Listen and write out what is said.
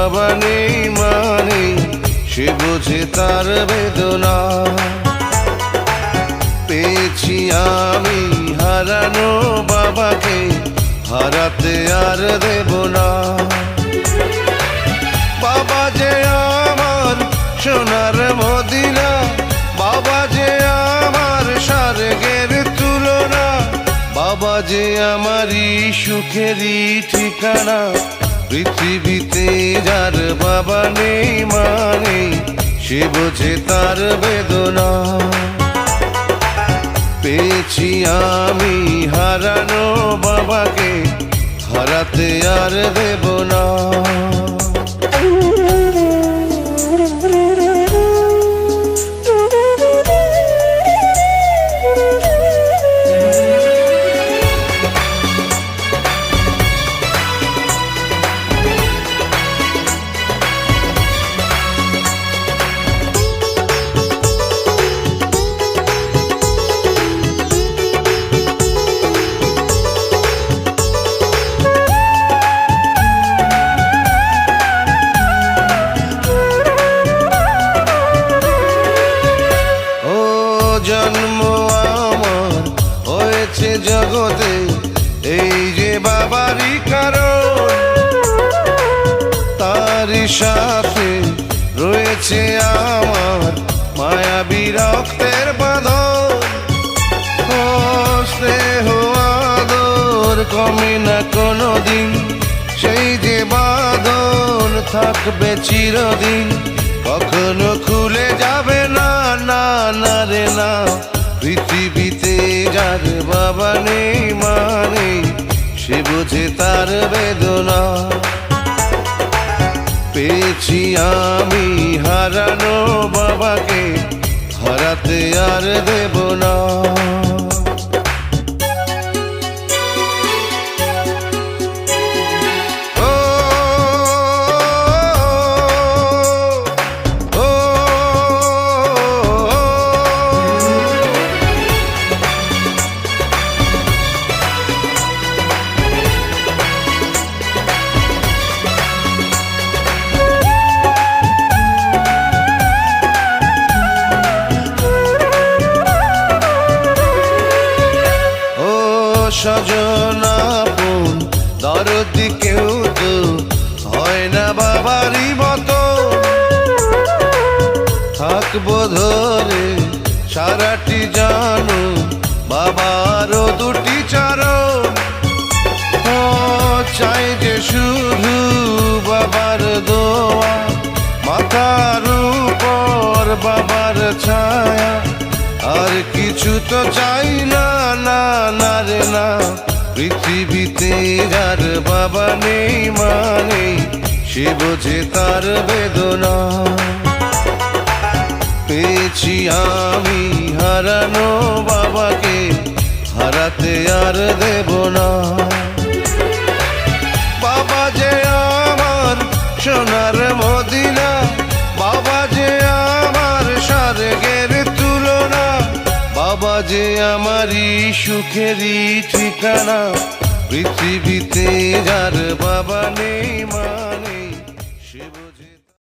বাবা নেই মানে সে বোঝে তার বেদনা। পেয়েছি আমি হারানো বাবাকে, হারাতে আর দেব না। বাবা যে আমার সোনার মদিনা, বাবা যে আমার স্বর্গের তুলনা, বাবা যে আমারই সুখেরই ঠিকানা। পৃথিবীতে যার বাবা নেই মানে সে বোঝে তার বেদনা। পেয়েছি আমি হারানো বাবাকে, হারাতে আর দেব না। জন্ম আমার হয়েছে জগতে এই যে বাবারই কারণ, তারই সাথে রয়েছে আমার মায়াবী রক্তের বাঁধন। ও স্নেহ আদর কমে না কোনোদিন, সেই যে বাঁধন থাকবে চিরদিন, কখনো খুলে যাবে না, না না রে না। পৃথিবীতে যার বাবা নেই মানে সে বোঝে তার বেদনা। পেয়েছি আমি হারানো বাবাকে, হারাতে আর দেব না। স্বজন আপন দরদি কেউ তো হয় না বাবারই মতো। থাকবো ধরে সারাটি জানো বাবারও দুটি চরণ। ও চাই যে শুধু বাবার দোয়া, মাথার উপর বাবার ছায়া, আর কিছু তো চাই না, না না রে না। পৃথিবীতে যার বাবা নেই মানে সে বোঝে তার বেদনা। পেয়েছি আমি হারানো বাবাকে, হারাতে আর দেব না। বাবা যে আমার সোনার মদিনা, বাবা যে আমার স্বর্গের তুলনা, বাবা যে আমারই সুখেরই ঠিকানা। পৃথিবীতে যার বাবা নেই।